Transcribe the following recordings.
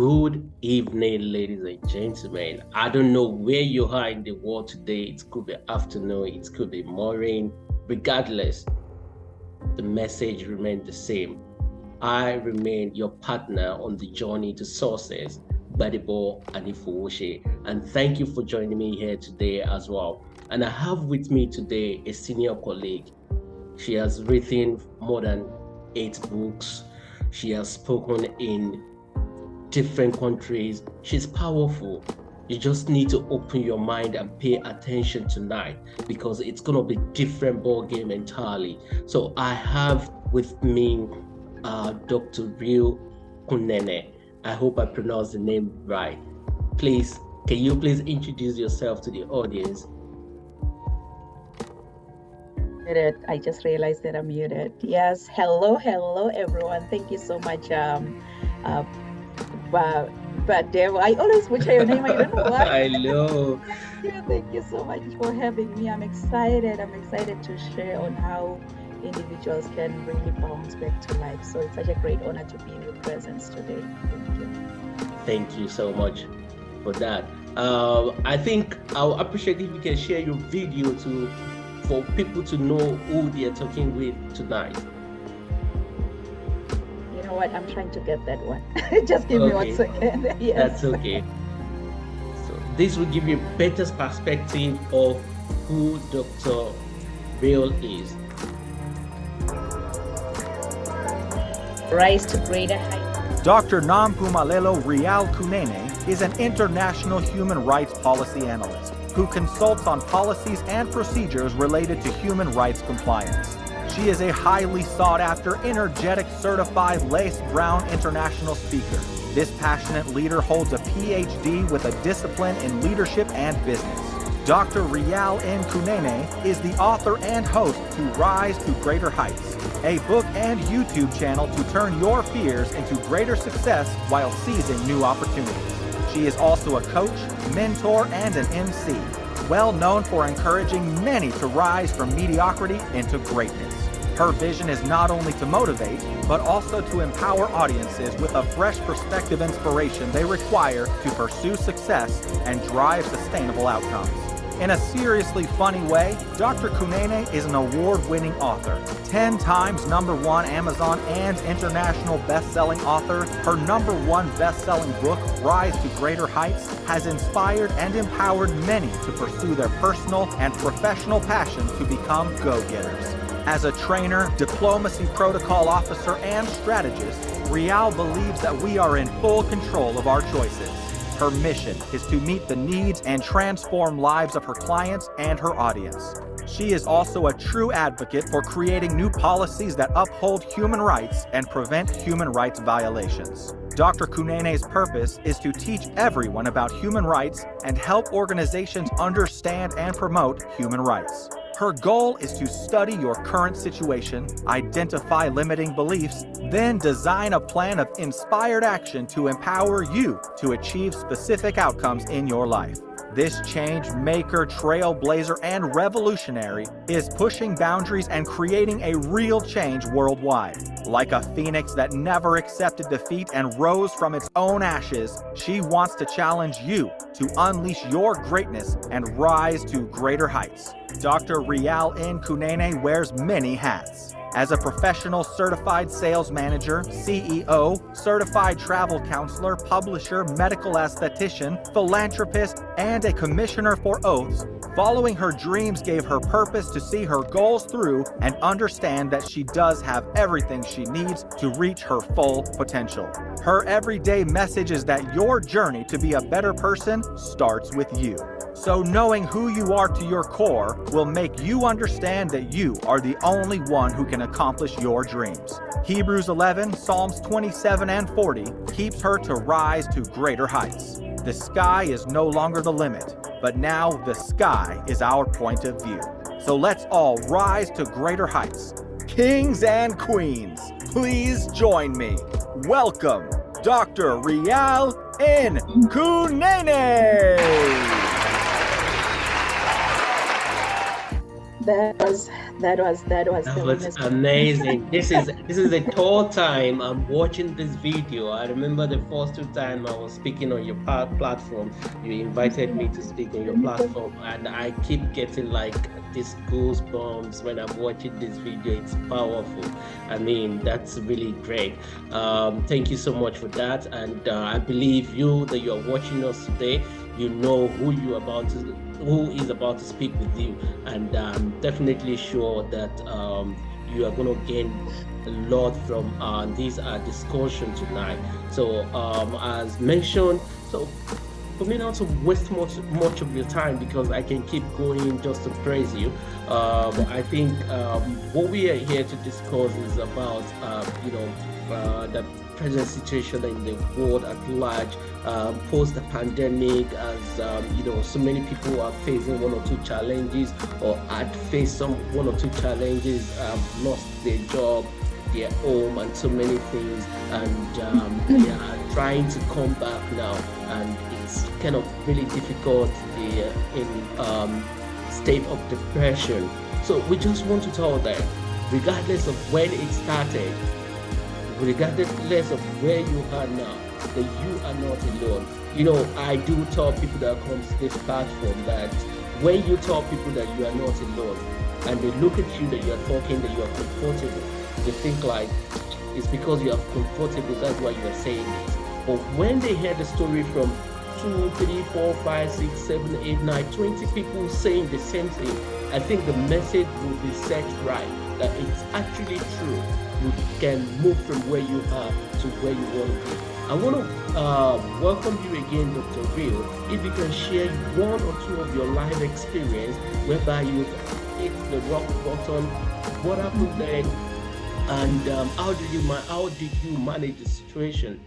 Good evening, ladies and gentlemen. I don't know where you are in the world today. It could be afternoon, it could be morning. Regardless, the message remains the same. I remain your partner on the journey to success, Gbadebo and Ifowoshe. And thank you for joining me here today as well. And I have with me today a senior colleague. She has written more than 8 books. She has spoken in different countries. She's powerful. You just need to open your mind and pay attention tonight because it's going to be different ball game entirely. So I have with me Dr. Kunene. I hope I pronounced the name right. Please, can you please introduce yourself to the audience? Muted. I just realized that I'm muted. Yes. Hello, everyone. Thank you so much. Gbadebo. I always butcher your name. I don't know why. I know. Thank you so much for having me. I'm excited. To share on how individuals can really bounce back to life. So it's such a great honor to be in your presence today. Thank you. Thank you so much for that. I think I'll appreciate if you can share your video for people to know who they are talking with tonight. You know what? I'm trying to get that one. Just give me 1 second. Yes. That's okay. So this will give you a better perspective of who Dr. Real is. Rise to greater heights. Dr. Nampumelelo Real Kunene is an international human rights policy analyst who consults on policies and procedures related to human rights compliance. She is a highly sought-after, energetic, certified Lace Brown international speaker. This passionate leader holds a PhD with a discipline in leadership and business. Dr. Real N. Kunene is the author and host to Rise to Greater Heights, a book and YouTube channel to turn your fears into greater success while seizing new opportunities. She is also a coach, mentor, and an MC, well known for encouraging many to rise from mediocrity into greatness. Her vision is not only to motivate, but also to empower audiences with a fresh perspective inspiration they require to pursue success and drive sustainable outcomes. In a seriously funny way, Dr. Kunene is an award-winning author, 10 times #1 Amazon and international best-selling author. Her #1 best-selling book, Rise to Greater Heights, has inspired and empowered many to pursue their personal and professional passion to become go-getters. As a trainer, diplomacy protocol officer, and strategist, Real believes that we are in full control of our choices. Her mission is to meet the needs and transform lives of her clients and her audience. She is also a true advocate for creating new policies that uphold human rights and prevent human rights violations. Dr. Kunene's purpose is to teach everyone about human rights and help organizations understand and promote human rights. Her goal is to study your current situation, identify limiting beliefs, then design a plan of inspired action to empower you to achieve specific outcomes in your life. This change maker, trailblazer, and revolutionary is pushing boundaries and creating a real change worldwide. Like a phoenix that never accepted defeat and rose from its own ashes, she wants to challenge you to unleash your greatness and rise to greater heights. Dr. Real N. Kunene wears many hats. As a professional certified sales manager, CEO, certified travel counselor, publisher, medical esthetician, philanthropist, and a commissioner for oaths, following her dreams gave her purpose to see her goals through and understand that she does have everything she needs to reach her full potential. Her everyday message is that your journey to be a better person starts with you. So knowing who you are to your core will make you understand that you are the only one who can accomplish your dreams. Hebrews 11, Psalms 27 and 40 keeps her to rise to greater heights. The sky is no longer the limit, but now the sky is our point of view. So let's all rise to greater heights. Kings and queens, please join me. Welcome, Dr. Real N. Kunene. That was That the was honest. amazing. This is the third time I'm watching this video. I remember the first two time I was speaking on your platform. You invited me to speak on your platform, and I keep getting like these goosebumps when I'm watching this video. It's powerful. I mean, that's really great. Thank you so much for that, and I believe you that you are watching us today. You know who is about to speak with you, and I'm definitely sure that you are going to gain a lot from this discussion tonight. So, as mentioned, so for me not to waste much of your time because I can keep going just to praise you. I think what we are here to discuss is about the present situation in the world at large, post the pandemic, as so many people are facing one or two challenges, or had faced some one or two challenges, lost their job, their home, and so many things, and they are trying to come back now, and it's kind of really difficult. They are in state of depression. So we just want to tell them, regardless of when it started, regardless of where you are now, that you are not alone. I do tell people that come to this platform that when you tell people that you are not alone, and they look at you that you are talking, that you are comfortable, they think like it's because you are comfortable, that's why you are saying this. But when they hear the story from 2, 3, 4, 5, 6, 7, 8, 9, 20 people saying the same thing, I think the message will be set right, that it's actually true. You can move from where you are to where you want to be. I want to welcome you again, Dr. Real. If you can share one or two of your life experience whereby you hit the rock bottom, what happened then, and how did you manage the situation?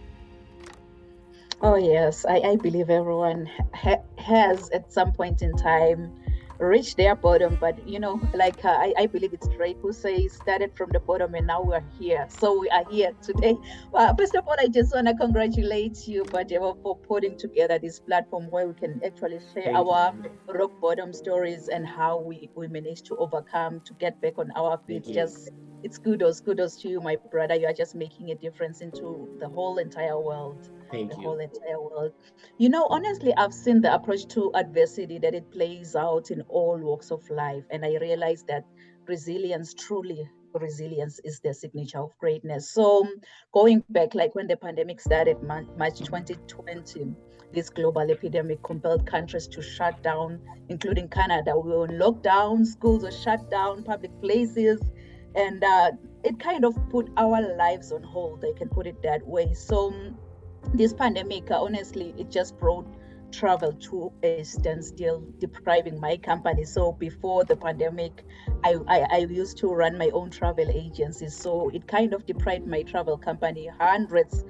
Oh yes, I believe everyone has at some point in time reached their bottom, but like I believe it's Drake who says started from the bottom and now we're here. So we are here today. Well, first of all, I just want to congratulate you, Gbadebo, for putting together this platform where we can actually share Thank our you. rock bottom stories and how we managed to overcome to get back on our feet. Thank you. Just it's kudos to you, my brother. You are just making a difference into the whole entire world. The Thank whole you. entire world. Honestly, I've seen the approach to adversity that it plays out in all walks of life. And I realized that resilience is the signature of greatness. So, going back, like when the pandemic started, March 2020, this global epidemic compelled countries to shut down, including Canada. We were in lockdown, schools were shut down, public places, and it kind of put our lives on hold. I can put it that way. So, this pandemic, honestly, it just brought travel to a standstill, depriving my company. So before the pandemic, I used to run my own travel agency. So it kind of deprived my travel company hundreds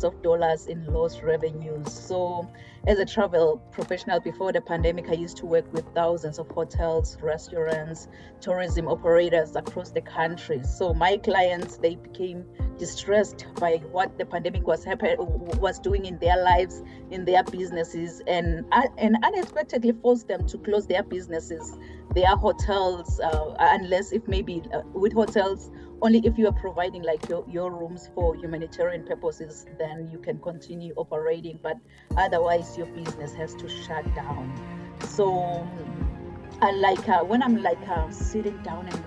of dollars in lost revenues. So as a travel professional before the pandemic, I used to work with thousands of hotels, restaurants, tourism operators across the country. So my clients, they became distressed by what the pandemic was doing in their lives, in their businesses, and unexpectedly forced them to close their businesses, their hotels, unless if maybe with hotels, only if you are providing like your rooms for humanitarian purposes, then you can continue operating, but otherwise your business has to shut down. So when I'm sitting down and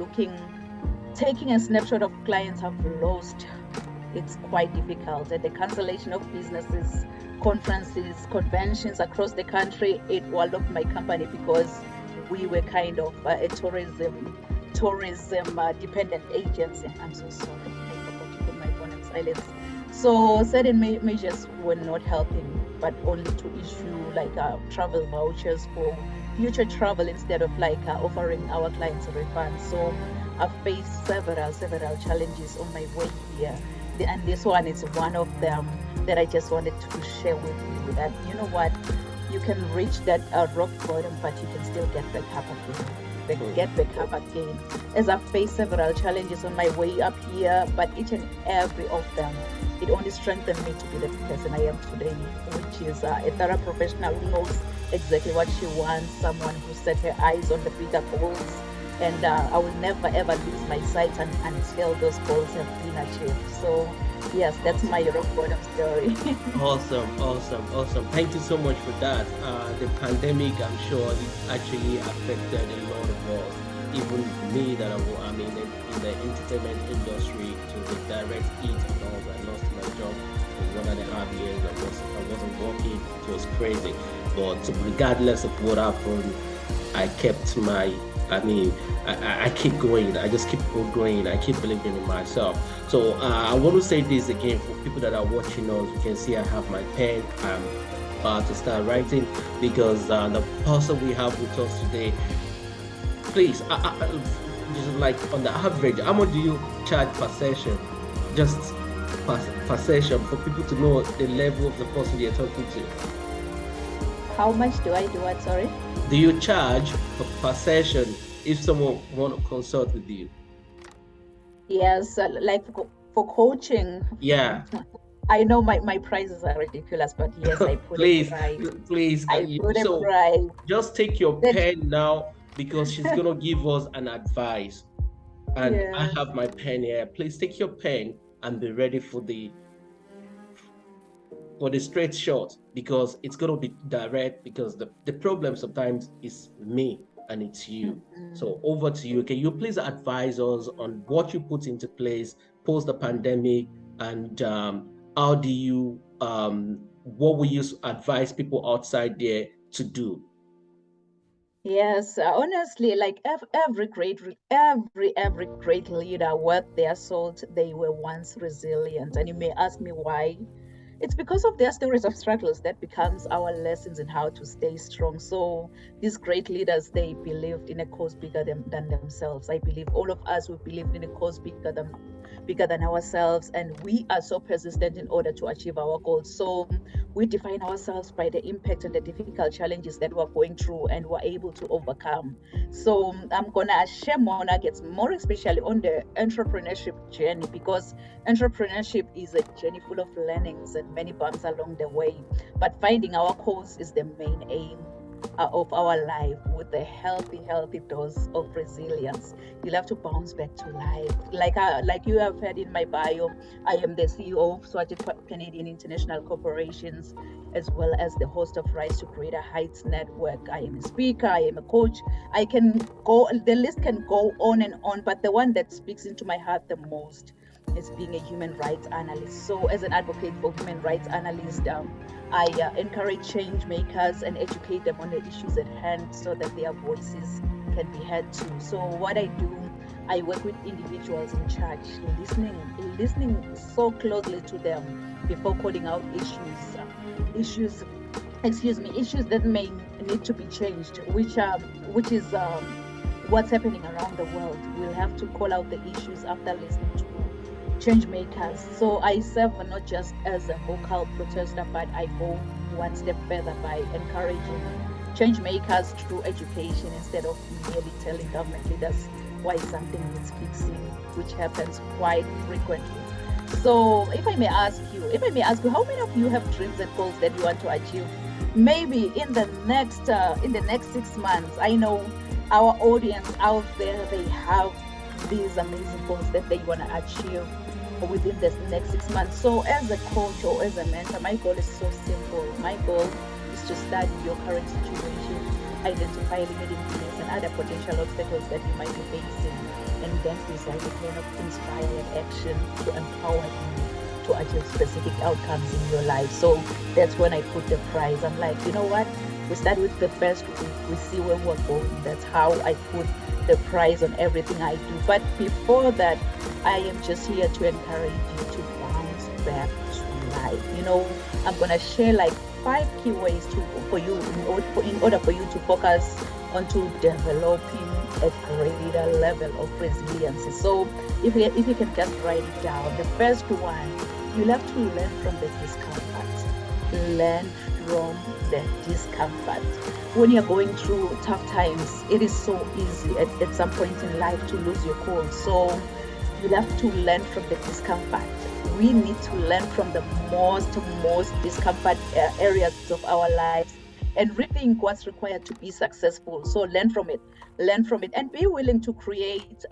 taking a snapshot of clients I've lost, it's quite difficult. And the cancellation of businesses, conferences, conventions across the country, it walloped my company because we were kind of a tourism dependent agency. I'm so sorry, I forgot to put my phone on silence. So certain measures were not helping, but only to issue travel vouchers for future travel instead of offering our clients a refund. So I've faced several challenges on my way here, and this one is one of them that I just wanted to share with you. That you know what, you can reach that rock bottom, but you can still get back up again. As I've faced several challenges on my way up here, but each and every of them, it only strengthened me to be the person I am today, which is a thorough professional who knows exactly what she wants, someone who set her eyes on the bigger goals, and I will never ever lose my sight until those goals have been achieved. So yes, that's my rock bottom story. Awesome. Thank you so much for that. The pandemic, I'm sure, it actually affected a lot of us. Even me, that I'm in the entertainment industry, to the direct hit and all. I lost my job for 1.5 years. I wasn't working. It was crazy. But regardless of what happened, I kept my. I keep going. I just keep going. I keep believing in myself. So I want to say this again for people that are watching us. You can see I have my pen. I'm about to start writing because the person we have with us today, please, just like on the average, how much do you charge per session? Just per session for people to know the level of the person you're talking to. How much do I do what? Sorry. Do you charge per session if someone want to consult with you? Yes, like for coaching. Yeah. I know my prices are ridiculous, but yes, I put a price. Please. I put a So price. just take your pen now because she's gonna give us an advice. And Yeah. I have my pen here. Please take your pen and be ready for the straight shot because it's going to be direct because the problem sometimes is me and it's you. So over to you. Can you please advise us on what you put into place post the pandemic and how do you what will you advise people outside there to do? Yes, honestly, like every great leader worth their salt, they were once resilient. And you may ask me why. It's because of their stories of struggles that becomes our lessons in how to stay strong. So these great leaders, they believed in a cause bigger than themselves. I believe all of us, we believed in a cause bigger than ourselves, and we are so persistent in order to achieve our goals. So we define ourselves by the impact and the difficult challenges that we're going through and we're able to overcome. So I'm gonna share more nuggets, more especially on the entrepreneurship journey, because entrepreneurship is a journey full of learnings and many bumps along the way. But finding our course is the main aim of our life, with a healthy dose of resilience. You'll have to bounce back to life. Like you have heard in my bio, I am the CEO of Swati Canadian International Corporations, as well as the host of Rise to Greater Heights Network. I am a speaker, I am a coach. I can go, the list can go on and on, but the one that speaks into my heart the most is being a human rights analyst. So as an advocate for human rights analysts, I encourage change makers and educate them on the issues at hand so that their voices can be heard too. So what I do, I work with individuals in charge, listening so closely to them before calling out issues that may need to be changed, which is what's happening around the world. We'll have to call out the issues after listening to change makers. So I serve not just as a vocal protester, but I go one step further by encouraging change makers through education instead of merely telling government leaders why something needs fixing, which happens quite frequently. So if I may ask you, how many of you have dreams and goals that you want to achieve? Maybe in the next 6 months. I know our audience out there, they have these amazing goals that they want to achieve within the next 6 months. So as a coach or as a mentor, my goal is so simple. My goal is to study your current situation, identify limiting beliefs and other potential obstacles that you might be facing, and then design a plan of inspired action to empower you to achieve specific outcomes in your life. So that's when I put the prize. I'm like, you know what? We start with the first week, we see where we're going. That's how I put the prize on everything I do. But before that, I am just here to encourage you to bounce back to life. You know, I'm gonna share like 5 key ways for you in order for you to focus onto developing a greater level of resilience. So if you can just write it down, the first one, you'll have to learn from the discomfort. Learn from the discomfort. When you're going through tough times, it is so easy at some point in life to lose your cool. So you have to learn from the discomfort. We need to learn from the most discomfort areas of our lives and rethink what's required to be successful. So learn from it, and be willing to create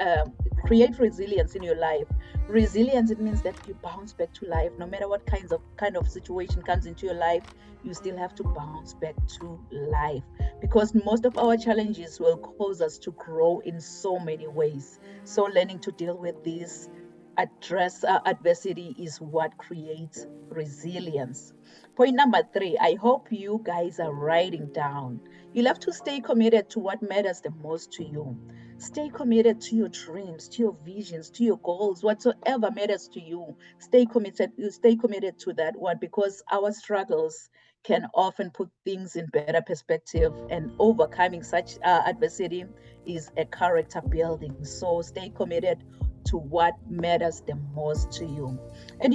resilience in your life. Resilience, it means that you bounce back to life no matter what kind of situation comes into your life. You still have to bounce back to life, because most of our challenges will cause us to grow in so many ways. So learning to deal with this, address adversity, is what creates resilience. Point number 3, I hope you guys are writing down. You'll have to stay committed to what matters the most to you. Stay committed to your dreams, to your visions, to your goals, whatsoever matters to you. Stay committed to that one, because our struggles can often put things in better perspective, and overcoming such adversity is a character building. So stay committed to what matters the most to you. And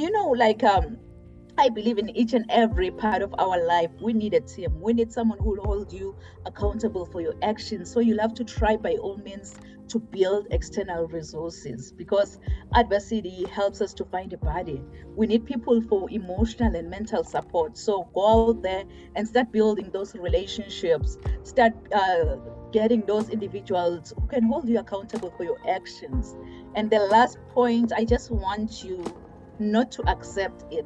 I believe in each and every part of our life, we need a team. We need someone who will hold you accountable for your actions. So you'll have to try by all means to build external resources, because adversity helps us to find a body. We need people for emotional and mental support. So go out there and start building those relationships. Start getting those individuals who can hold you accountable for your actions. And the last point, I just want you not to accept it.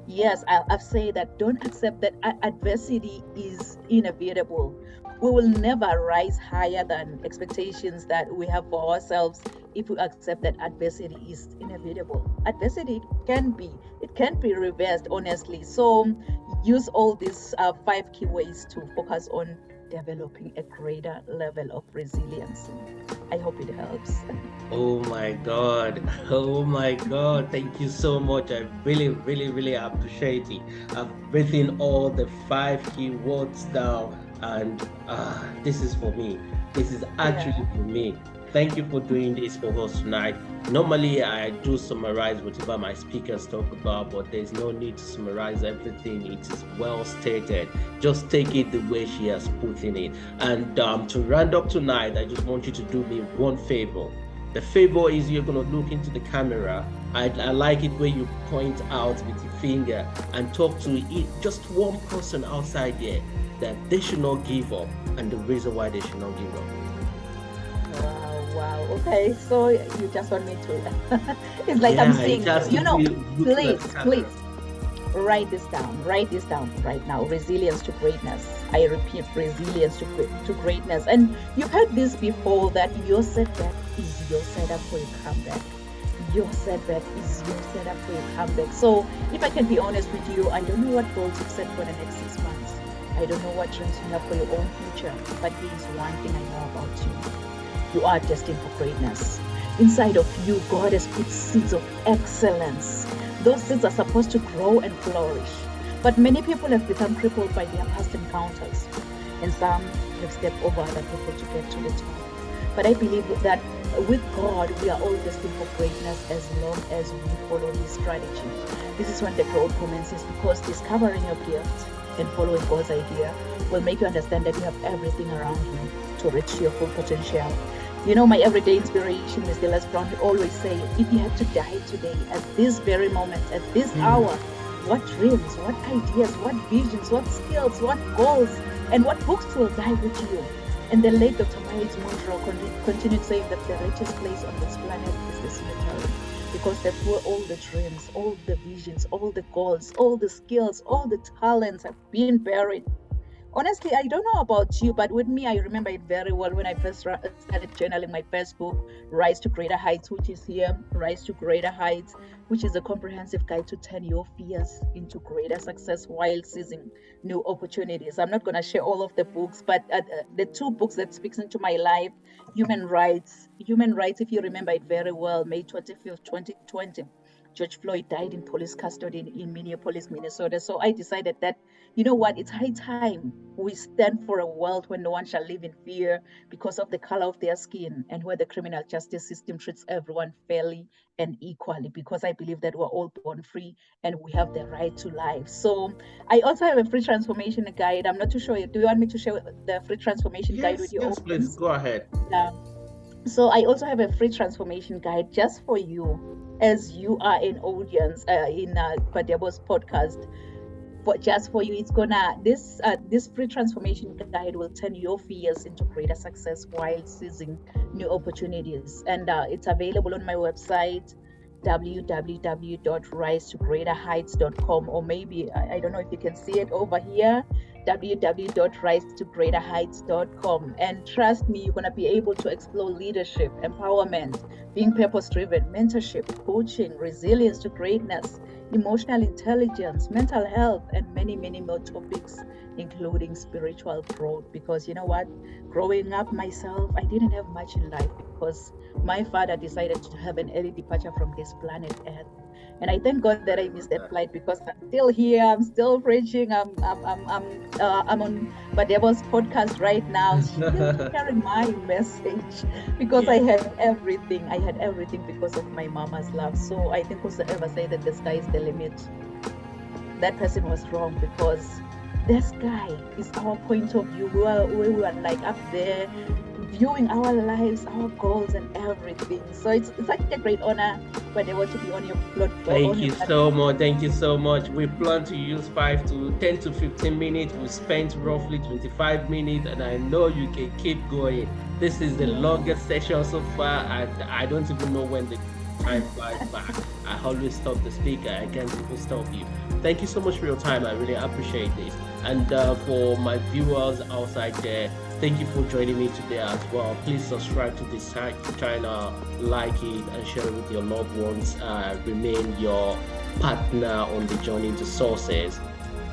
Yes, I've said that don't accept that adversity is inevitable. We will never rise higher than expectations that we have for ourselves if we accept that adversity is inevitable. Adversity can be reversed, honestly. So use all these 5 key ways to focus on developing a greater level of resilience. I hope it helps. Oh my God. Oh my God. Thank you so much. I really, really, really appreciate it. I've written all the 5 key words down, and this is for me. This is actually for me. Thank you for doing this for us tonight. Normally, I do summarize whatever my speakers talk about, but there's no need to summarize everything. It is well stated. Just take it the way she has put in it. And to round up tonight, I just want you to do me one favor. The favor is you're going to look into the camera. I like it where you point out with your finger and talk to just one person outside there that they should not give up, and the reason why they should not give up. Wow. Okay. So you just want me to? It's like I'm saying, please write this down. Write this down right now. Resilience to greatness. I repeat, resilience to greatness. And you've heard this before, that your setback is your setup for your comeback. Your setback is your setup for your comeback. So if I can be honest with you, I don't know what goals you've set for the next 6 months. I don't know what dreams you have for your own future. But here's one thing I know about you. You are destined for greatness. Inside of you, God has put seeds of excellence. Those seeds are supposed to grow and flourish. But many people have become crippled by their past encounters, and some have stepped over other people to get to the top. But I believe that with God, we are all destined for greatness as long as we follow His strategy. This is when the growth commences, because discovering your gift and following God's idea will make you understand that you have everything around you to reach your full potential. You know, my everyday inspiration, Mr. Les Brown, he always say, if you had to die today, at this very moment, at this hour, what dreams, what ideas, what visions, what skills, what goals, and what books will die with you? And the late Dr. Miles Monroe continued saying that the richest place on this planet is the cemetery, because that's where all the dreams, all the visions, all the goals, all the skills, all the talents have been buried. Honestly, I don't know about you, but with me, I remember it very well when I first started journaling my first book, Rise to Greater Heights, which is here, Rise to Greater Heights, which is a comprehensive guide to turn your fears into greater success while seizing new opportunities. I'm not going to share all of the books, but the 2 books that speaks into my life, Human Rights, if you remember it very well, May 25th, 2020. George Floyd died in police custody in Minneapolis, Minnesota. So I decided that, you know what, it's high time we stand for a world where no one shall live in fear because of the color of their skin, and where the criminal justice system treats everyone fairly and equally, because I believe that we're all born free and we have the right to life. So I also have a free transformation guide. I'm not too sure. Do you want me to share the free transformation guide with you? Yes, please, go ahead. Yeah. So I also have a free transformation guide just for you, as you are an audience in Gbadebo's podcast. just for you. It's gonna this free transformation guide will turn your fears into greater success while seizing new opportunities. And it's available on my website, www.risetogreaterheights.com, or maybe I don't know if you can see it over here, www.risetogreaterheights.com. And trust me, you're going to be able to explore leadership, empowerment, being purpose driven, mentorship, coaching, resilience to greatness, emotional intelligence, mental health, and many, many more topics, including spiritual growth. Because you know what? Growing up myself, I didn't have much in life because my father decided to have an early departure from this planet Earth. And I thank God that I missed that flight, because I'm still here. I'm still preaching. I'm on Gbadebo's podcast right now, still sharing my message, because I had everything. I had everything because of my mama's love. So I think whosoever said that the sky is the limit, that person was wrong, because the sky is our point of view. We were like up there viewing our lives, our goals, and everything. So it's such a great honor when they want to be on your platform. Thank you so much. Thank you so much. We plan to use 5 to 10 to 15 minutes. We spent roughly 25 minutes, and I know you can keep going. This is the longest session so far, and I don't even know when the time flies back. I always stop the speaker. I can't even stop you. Thank you so much for your time. I really appreciate this. And for my viewers outside there, thank you for joining me today as well. Please subscribe to this channel, like it, and share it with your loved ones. Remain your partner on the journey to success.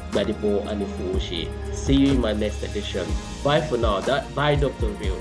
Gbadebo and Ifuoshi. See you in my next edition. Bye for now. Bye, Dr. Bill.